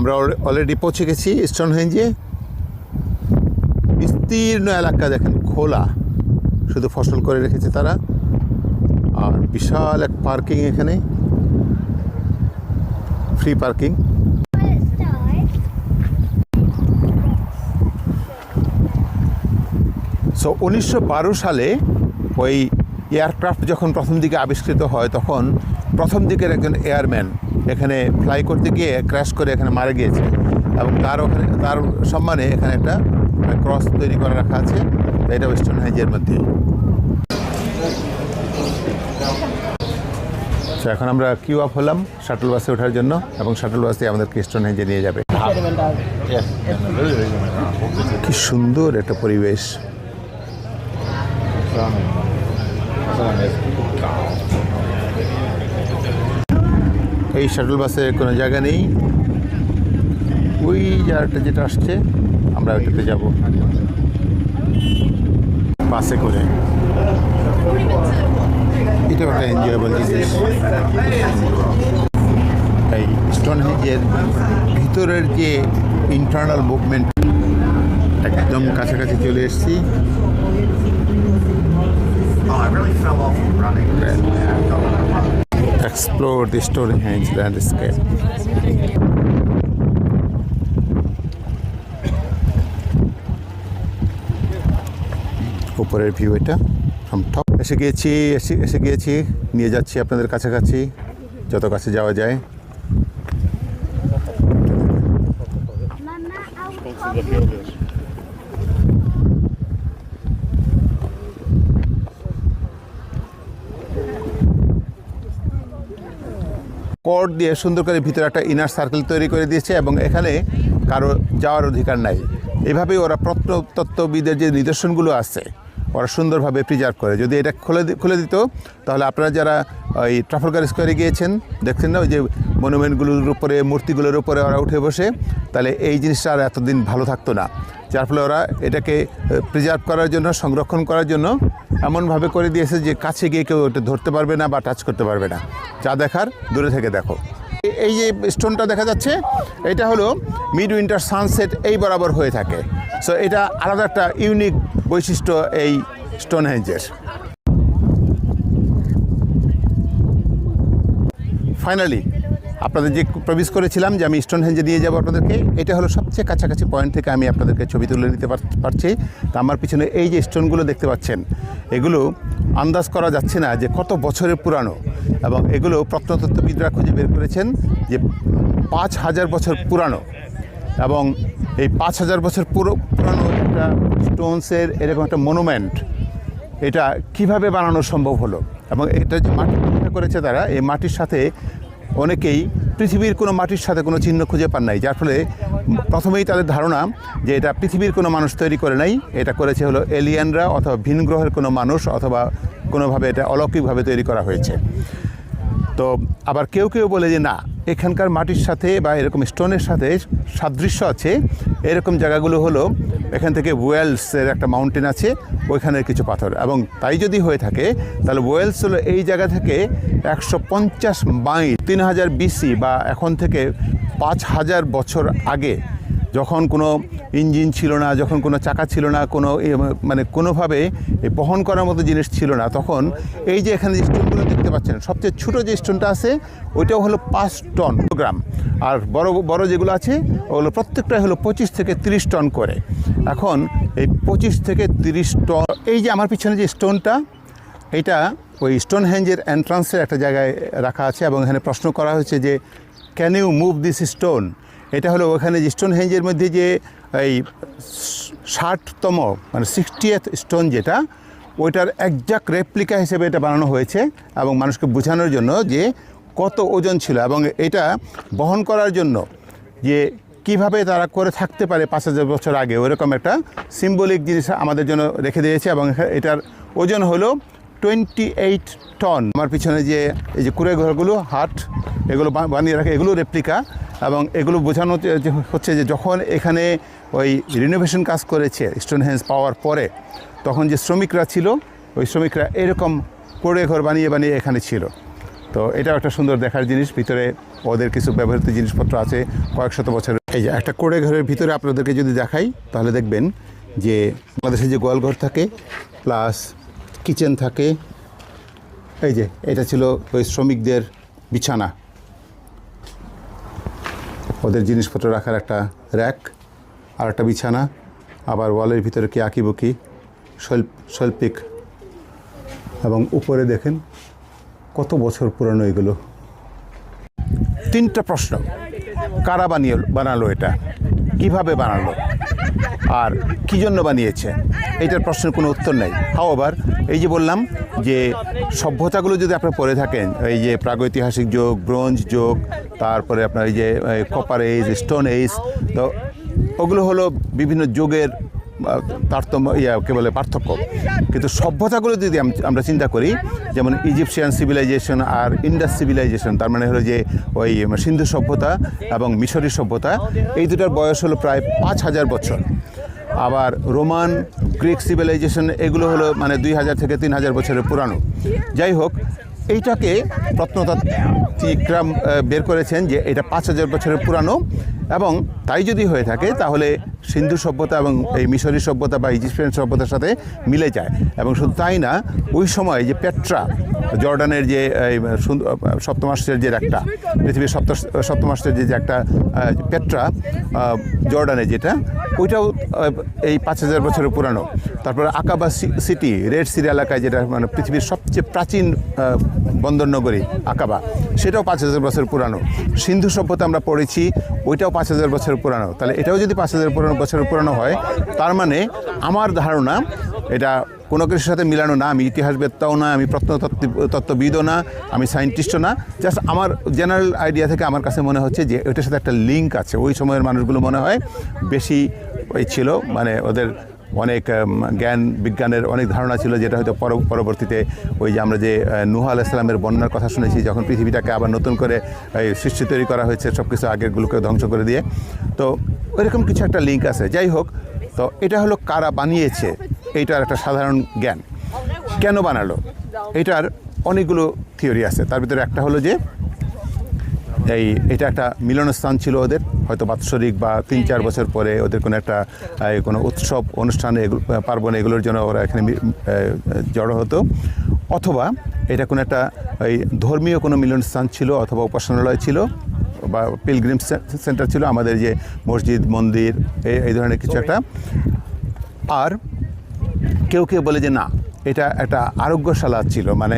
আমরা অলরেডি পৌঁছে গেছি স্টোনহেঞ্জে। বিস্তীর্ণ এলাকা দেখেন, খোলা, শুধু ফসল করে রেখেছে তারা। আর বিশাল এক পার্কিং, এখানে ফ্রি পার্কিং। সো 1912 সালে ওই এয়ারক্রাফট যখন প্রথম দিকে আবিষ্কৃত হয়, তখন প্রথম দিকের একজন এয়ারম্যান এখানে ফ্লাই করতে গিয়ে ক্র্যাশ করে এখানে মারা গিয়েছে, এবং তার সম্মানে এখানে একটা ক্রস তৈরি করে রাখা আছে। এটা স্টোনহেঞ্জের মধ্যে। তো এখন আমরা কিউ আপ হলাম শাটল বাসে ওঠার জন্য, এবং শাটল বাস দিয়ে আমাদেরকে স্টোনহেঞ্জে নিয়ে যাবে। কি সুন্দর একটা পরিবেশ। এই শাটল বাসে কোনো জায়গা নেই, ওই জায়গাটা যেটা আসছে আমরা ওইটাতে যাব বাসে করে। এটাও একটা এনজয়েবল জিনিস। এই স্টোনহেঞ্জের ভিতরের যে ইন্টারনাল মুভমেন্ট, একদম কাছাকাছি চলে এসেছি। Explore the Stonehenge landscape. উপরের ভিউ এটা ফ্রম টপ। এসে গিয়েছি, নিয়ে যাচ্ছি আপনাদের কাছাকাছি, যত কাছে যাওয়া যায়। কর্ড দিয়ে সুন্দর করে ভিতরে একটা ইনার সার্কেল তৈরি করে দিয়েছে, এবং এখানে কারো যাওয়ার অধিকার নাই। এভাবেই ওরা প্রত্নতত্ত্ববিদের যে নিদর্শনগুলো আছে ওরা সুন্দরভাবে প্রিজার্ভ করে। যদি এটা খুলে দিত, তাহলে আপনারা যারা ওই ট্রাফালগার স্কোয়ারে গিয়েছেন, দেখছেন না ওই যে মনুমেন্টগুলোর উপরে, মূর্তিগুলোর উপরে ওরা উঠে বসে, তাহলে এই জিনিসটা আর এতদিন ভালো থাকতো না। যার ফলে ওরা এটাকে প্রিজার্ভ করার জন্য, সংরক্ষণ করার জন্য এমনভাবে করে দিয়েছে যে কাছে গিয়ে কেউ ওটা ধরতে পারবে না বা টাচ করতে পারবে না। যা দেখার দূরে থেকে দেখো। এই যে স্টোনটা দেখা যাচ্ছে, এটা হলো মিড উইন্টার সানসেট এই বরাবর হয়ে থাকে। সো এটা আলাদা একটা ইউনিক বৈশিষ্ট্য এই স্টোনহেঞ্জের। ফাইনালি আপনাদের যে প্রমিস করেছিলাম যে আমি স্টোনহেঞ্জে নিয়ে যাব আপনাদেরকে, এটা হলো সবচেয়ে কাছাকাছি পয়েন্ট থেকে আমি আপনাদেরকে ছবি তুলে নিতে পারছি। তা আমার পিছনে এই যে স্টোনগুলো দেখতে পাচ্ছেন, এগুলো আন্দাজ করা যাচ্ছে না যে কত বছরের পুরানো, এবং এগুলো প্রত্নতত্ত্ববিদরা খুঁজে বের করেছেন যে 5000 বছর পুরানো। এবং এই 5000 বছর পুরানো একটা স্টোনসের এরকম একটা মনুমেন্ট, এটা কিভাবে বানানো সম্ভব হলো। এবং এটা যে মাটি পরীক্ষা করেছে তারা, এই মাটির সাথে অনেকেই পৃথিবীর কোনো মাটির সাথে কোনো চিহ্ন খুঁজে পান নাই, যার ফলে প্রথমেই তাদের ধারণা যে এটা পৃথিবীর কোনো মানুষ তৈরি করে নাই, এটা করেছে হলো এলিয়েনরা অথবা ভিন গ্রহের কোনো মানুষ, অথবা কোনোভাবে এটা অলৌকিকভাবে তৈরি করা হয়েছে। তো আবার কেউ বলে যে না, এখানকার মাটির সাথে বা এরকম স্টোনের সাথে সাদৃশ্য আছে। এরকম জায়গাগুলো হলো এখান থেকে ওয়েলসের একটা মাউন্টেন আছে, ওইখানের কিছু পাথর। এবং তাই যদি হয়ে থাকে, তাহলে ওয়েলস হলো এই জায়গা থেকে 150 মাইল 3000 BC বা এখন থেকে 5000 বছর আগে, যখন কোনো ইঞ্জিন ছিল না, যখন কোনো চাকা ছিল না, কোনো মানে কোনোভাবে বহন করার মতো জিনিস ছিল না, তখন এই যে এখানে স্টোনগুলো দেখতে পাচ্ছেন, সবচেয়ে ছোটো যে স্টোনটা আছে ওইটাও হলো 5 টন গ্রাম, আর বড় যেগুলো আছে ওগুলো প্রত্যেকটাই হলো 25 থেকে 30 টন করে। এখন এই 25 থেকে 30 টন, এই যে আমার পিছনে যে স্টোনটা, এটা ওই স্টোনহেঞ্জের এন্ট্রান্সের একটা জায়গায় রাখা আছে, এবং এখানে প্রশ্ন করা হয়েছে যে can you move this stone. এটা হলো ওখানে যে স্টোনহেঞ্জের মধ্যে যে এই 60তম মানে 60th স্টোন যেটা, ওইটার একজাক্ট রেপ্লিকা হিসেবে এটা বানানো হয়েছে, এবং মানুষকে বোঝানোর জন্য যে কত ওজন ছিল, এবং এটা বহন করার জন্য যে কিভাবে তারা করে থাকতে পারে 5000 বছর আগে, ওইরকম একটা সিম্বলিক জিনিস আমাদের জন্য রেখে দিয়েছে। এবং এটার ওজন হলো 28 টন। আমার পিছনে যে এই যে কুড়ে ঘরগুলো, হাট, এগুলো বানিয়ে রাখে, এগুলো রেপ্লিকা। এবং এগুলো বোঝানো হচ্ছে যে যখন এখানে ওই রিনোভেশন কাজ করেছে স্টোনহেঞ্জ পাওয়ার পরে, তখন যে শ্রমিকরা ছিল, ওই শ্রমিকরা এরকম কুড়ে ঘর বানিয়ে এখানে ছিল। তো এটাও একটা সুন্দর দেখার জিনিস। ভিতরে ওদের কিছু ব্যবহৃত জিনিসপত্র আছে কয়েক শত বছরের। এই যে একটা কোড়ে ঘরের ভিতরে আপনাদেরকে যদি দেখাই তাহলে দেখবেন যে বাংলাদেশে যে গোয়ালঘর থাকে প্লাস কিচেন থাকে। এই যে এটা ছিল ওই শ্রমিকদের বিছানা, ওদের জিনিসপত্র রাখার একটা র্যাক আর একটা বিছানা, আবার ওয়ালের ভিতরে কি আঁকিবুকি শৈল্পিক, এবং উপরে দেখেন কত বছর পুরানো এগুলো। 3টা প্রশ্ন, কারা বানালো এটা, কিভাবে বানালো, আর কী জন্য বানিয়েছে, এইটার প্রশ্নের কোনো উত্তর নেই। হাওয়ার এই যে বললাম যে সভ্যতাগুলো যদি আপনারা পড়ে থাকেন, এই যে প্রাগৈতিহাসিক যুগ, ব্রোঞ্জ যুগ, তারপরে আপনার এই যে কপার এজ, স্টোন এজ, তো ওগুলো হলো বিভিন্ন যুগের তারতম্য, কে বলে পার্থক্য। কিন্তু সভ্যতাগুলো যদি আমরা চিন্তা করি, যেমন ইজিপশিয়ান সিভিলাইজেশন আর ইন্ডাস সিভিলাইজেশন, তার মানে হলো যে ওই সিন্ধু সভ্যতা এবং মিশরী সভ্যতা, এই দুটার বয়স হলো প্রায় 5000 বছর। আবার রোমান, গ্রিক সিভিলাইজেশন, এগুলো হলো মানে 2000 থেকে 3000 বছরের পুরানো। যাই হোক, এইটাকে প্রত্নতাত্ত্বিকরা বের করেছেন যে এটা 5000 বছরের পুরানো, এবং তাই যদি হয়ে থাকে তাহলে সিন্ধু সভ্যতা এবং এই মিশরী সভ্যতা বা ইজিপশিয়ান সভ্যতার সাথে মিলে যায়। এবং শুধু তাই না, ওই সময় যে পেট্রা, জর্ডানের যে সপ্তমাশ্চর্যের একটা, পৃথিবীর সপ্তমাশ্চর্যের যে একটা পেট্রা জর্ডানে, যেটা ওইটাও এই 5000 বছরের পুরানো। তারপর আকাবা সিটি, রেড সির এলাকায়, যেটা মানে পৃথিবীর সবচেয়ে প্রাচীন বন্দরনগরী আকাবা, সেটাও 5000 বছর পুরানো। সিন্ধু সভ্যতা আমরা পড়েছি, ওইটাও 5000 বছর পুরানো। তাহলে এটাও যদি 5000 বছরের পুরানো হয়, তার মানে আমার ধারণা এটা কোনো কিছুর সাথে মিলানো না। আমি ইতিহাসবেত্তাও না, আমি প্রত্নতত্ত্ববিদও না, আমি সায়েন্টিস্টও না। জাস্ট আমার জেনারেল আইডিয়া থেকে আমার কাছে মনে হচ্ছে যে ওইটার সাথে একটা লিঙ্ক আছে। ওই সময়ের মানুষগুলো মনে হয় বেশি ছিল, মানে ওদের অনেক জ্ঞান বিজ্ঞানের অনেক ধারণা ছিল, যেটা হয়তো পরবর্তীতে ওই যে আমরা যে নূহ আলাইহিস সালামের বন্যার কথা শুনেছি, যখন পৃথিবীটাকে আবার নতুন করে এই সৃষ্টি তৈরি করা হয়েছে, সব কিছু আগেরগুলোকে ধ্বংস করে দিয়ে, তো ওইরকম কিছু একটা লিঙ্ক আছে। যাই হোক, তো এটা হলো কারা বানিয়েছে, এইটার একটা সাধারণ জ্ঞান। কেন বানালো, এটার অনেকগুলো থিওরি আছে। তার ভিতরে একটা হলো যে এটা একটা মিলনস্থান ছিল ওদের, হয়তো বাৎসরিক বা 3-4 বছর পরে ওদের কোনো উৎসব অনুষ্ঠানে, পার্বণে, এগুলোর জন্য ওরা এখানে জড়ো হতো। অথবা এটা কোনো একটা ধর্মীয় কোনো মিলনস্থান ছিল, অথবা উপাসনালয় ছিল, বা পিলগ্রিম সেন্টার ছিল, আমাদের যে মসজিদ, মন্দির, এই ধরনের কিছু একটা। আর কেউ কেউ বলে যে না, এটা একটা আরোগ্যশালা ছিল, মানে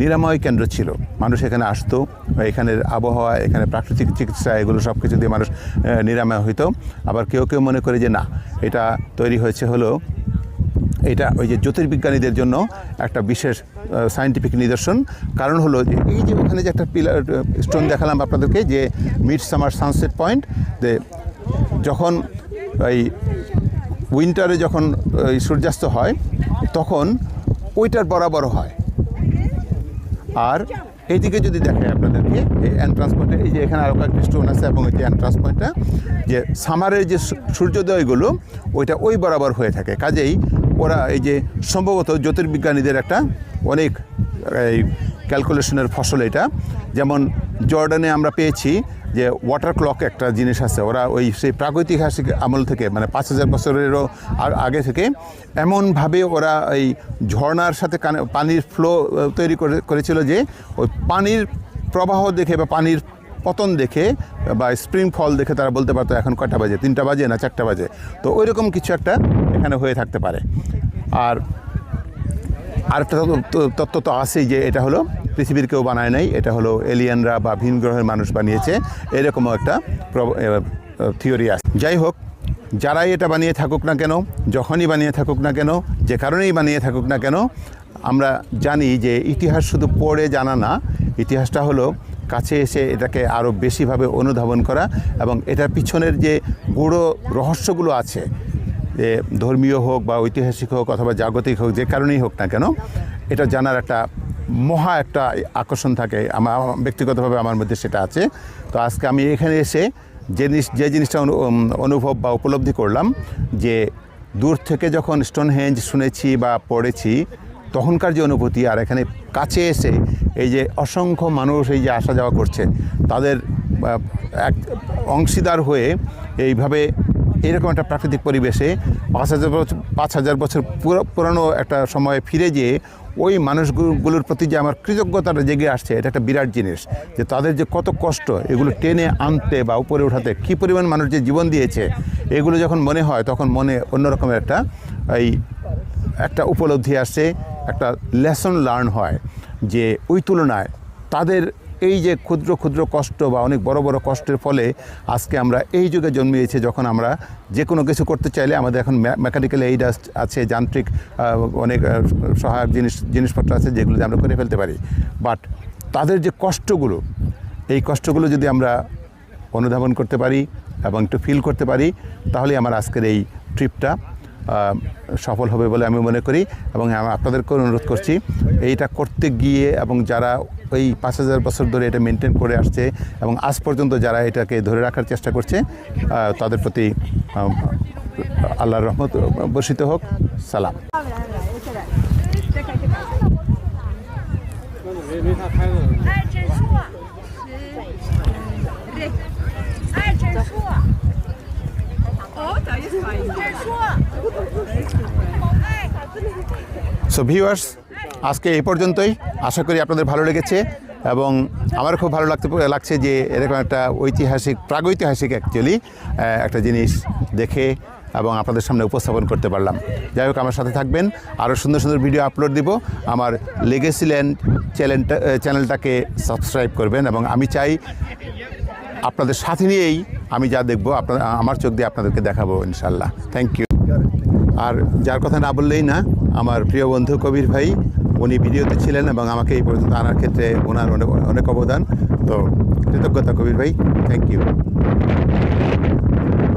নিরাময় কেন্দ্র ছিল। মানুষ এখানে আসতো, এখানের আবহাওয়া, এখানে প্রাকৃতিক চিকিৎসা, এগুলো সব কিছু দিয়ে মানুষ নিরাময় হইতো। আবার কেউ কেউ মনে করে যে না, এটা তৈরি হয়েছে হলো, এটা ওই যে জ্যোতির্বিজ্ঞানীদের জন্য একটা বিশেষ সায়েন্টিফিক নিদর্শন। কারণ হলো যে এই যে ওখানে যে একটা পিলার স্টোন দেখালাম আপনাদেরকে, যে মিডসামার সানসেট পয়েন্ট, যে যখন এই উইন্টারে যখন সূর্যাস্ত হয়, তখন ওইটার বরাবর হয়। আর এইদিকে যদি দেখায় আপনাদেরকে, এই এন্ট্রান্স পয়েন্টে, এই যে এখানে আরও কয়েকটি স্টোন আছে, এবং এই যে এন্ট্রান্স পয়েন্টটা, যে সামারের যে সূর্যোদয়গুলো ওইটা ওই বরাবর হয়ে থাকে। কাজেই ওরা এই যে সম্ভবত জ্যোতির্বিজ্ঞানীদের একটা অনেক এই ক্যালকুলেশনের ফসল এটা। যেমন জর্ডানে আমরা পেয়েছি যে ওয়াটার ক্লক একটা জিনিস আছে, ওরা সেই প্রাগৈতিহাসিক আমল থেকে, মানে 5000 বছরেরও আগে থেকে এমনভাবে ওরা এই ঝর্ণার সাথে পানির ফ্লো তৈরি করেছিল যে ওই পানির প্রবাহ দেখে বা পানির পতন দেখে বা স্প্রিং ফল দেখে তারা বলতে পারতো এখন কয়টা বাজে, 3টা বাজে না 4টা বাজে। তো ওইরকম কিছু একটা এখানে হয়ে থাকতে পারে। আর আরেকটা তত্ত্ব তো আছেই যে এটা হলো পৃথিবীর কেউ বানায় নাই, এটা হলো এলিয়েনরা বা ভিন গ্রহের মানুষ বানিয়েছে, এরকমও একটা থিওরি আছে। যাই হোক, যারাই এটা বানিয়ে থাকুক না কেন, যখনই বানিয়ে থাকুক না কেন, যে কারণেই বানিয়ে থাকুক না কেন, আমরা জানি যে ইতিহাস শুধু পড়ে জানা না, ইতিহাসটা হলো কাছে এসে এটাকে আরও বেশিভাবে অনুধাবন করা, এবং এটার পিছনের যে গূঢ় রহস্যগুলো আছে, যে ধর্মীয় হোক বা ঐতিহাসিক হোক অথবা জাগতিক হোক, যে কারণেই হোক না কেন, এটা জানার একটা মহা একটা আকর্ষণ থাকে। আমার ব্যক্তিগতভাবে আমার মধ্যে সেটা আছে। তো আজকে আমি এখানে এসে যে জিনিসটা অনুভব বা উপলব্ধি করলাম, যে দূর থেকে যখন স্টোনহেঞ্জ শুনেছি বা পড়েছি, তখনকার যে অনুভূতি আর এখানে কাছে এসে এই যে অসংখ্য মানুষ এই যে আসা যাওয়া করছে তাদের এক অংশীদার হয়ে এইভাবে এরকম একটা প্রাকৃতিক পরিবেশে 5,000 বছর পুরানো একটা সময়ে ফিরে যেয়ে ওই মানুষগুলোর প্রতি যে আমার কৃতজ্ঞতাটা জেগে আসছে এটা একটা বিরাট জিনিস, যে তাদের যে কত কষ্ট এগুলো টেনে আনতে বা উপরে ওঠাতে কী পরিমাণ মানুষ যে জীবন দিয়েছে এগুলো যখন মনে হয় তখন মনে অন্যরকমের একটা উপলব্ধি আসছে, একটা লেসন লার্ন হয় যে ওই তুলনায় তাদের এই যে ক্ষুদ্র ক্ষুদ্র কষ্ট বা অনেক বড় বড় কষ্টের ফলে আজকে আমরা এই যুগে জন্মিয়েছি যখন আমরা যে কোনো কিছু করতে চাইলে আমাদের এখন মেকানিক্যাল এইড আছে, যান্ত্রিক অনেক সহায়ক জিনিসপত্র আছে যেগুলো আমরা করে ফেলতে পারি। বাট তাদের যে কষ্টগুলো, এই কষ্টগুলো যদি আমরা অনুধাবন করতে পারি এবং একটু ফিল করতে পারি তাহলে আমার আজকের এই ট্রিপটা সফল হবে বলে আমি মনে করি। এবং আপনাদেরকে অনুরোধ করছি এইটা করতে গিয়ে এবং যারা ওই 5,000 বছর ধরে এটা মেনটেন করে আসছে এবং আজ পর্যন্ত যারা এটাকে ধরে রাখার চেষ্টা করছে তাদের প্রতি আল্লাহর রহমত বর্ষিত হোক। সালাম। সো ভিউয়ার্স, আজকে এই পর্যন্তই। আশা করি আপনাদের ভালো লেগেছে এবং আমার খুব ভালো লাগছে যে এরকম একটা প্রাগৈতিহাসিক অ্যাকচুয়ালি একটা জিনিস দেখে এবং আপনাদের সামনে উপস্থাপন করতে পারলাম। যাই হোক, আমার সাথে থাকবেন, আরও সুন্দর সুন্দর ভিডিও আপলোড দিব। আমার লেগেসি ল্যান্ড চ্যানেলটাকে সাবস্ক্রাইব করবেন এবং আমি চাই আপনাদের সাথে নিয়েই আমি যা দেখব আমার চোখ দিয়ে আপনাদেরকে দেখাবো ইনশাল্লাহ। Thank you. আর যার কথা না বললেই না, আমার প্রিয় বন্ধু কবির ভাই, উনি ভিডিওতে ছিলেন এবং আমাকে এই পর্যন্ত আনার ক্ষেত্রে ওনার অনেক অবদান। তো কৃতজ্ঞতা কবির ভাই, থ্যাংক ইউ।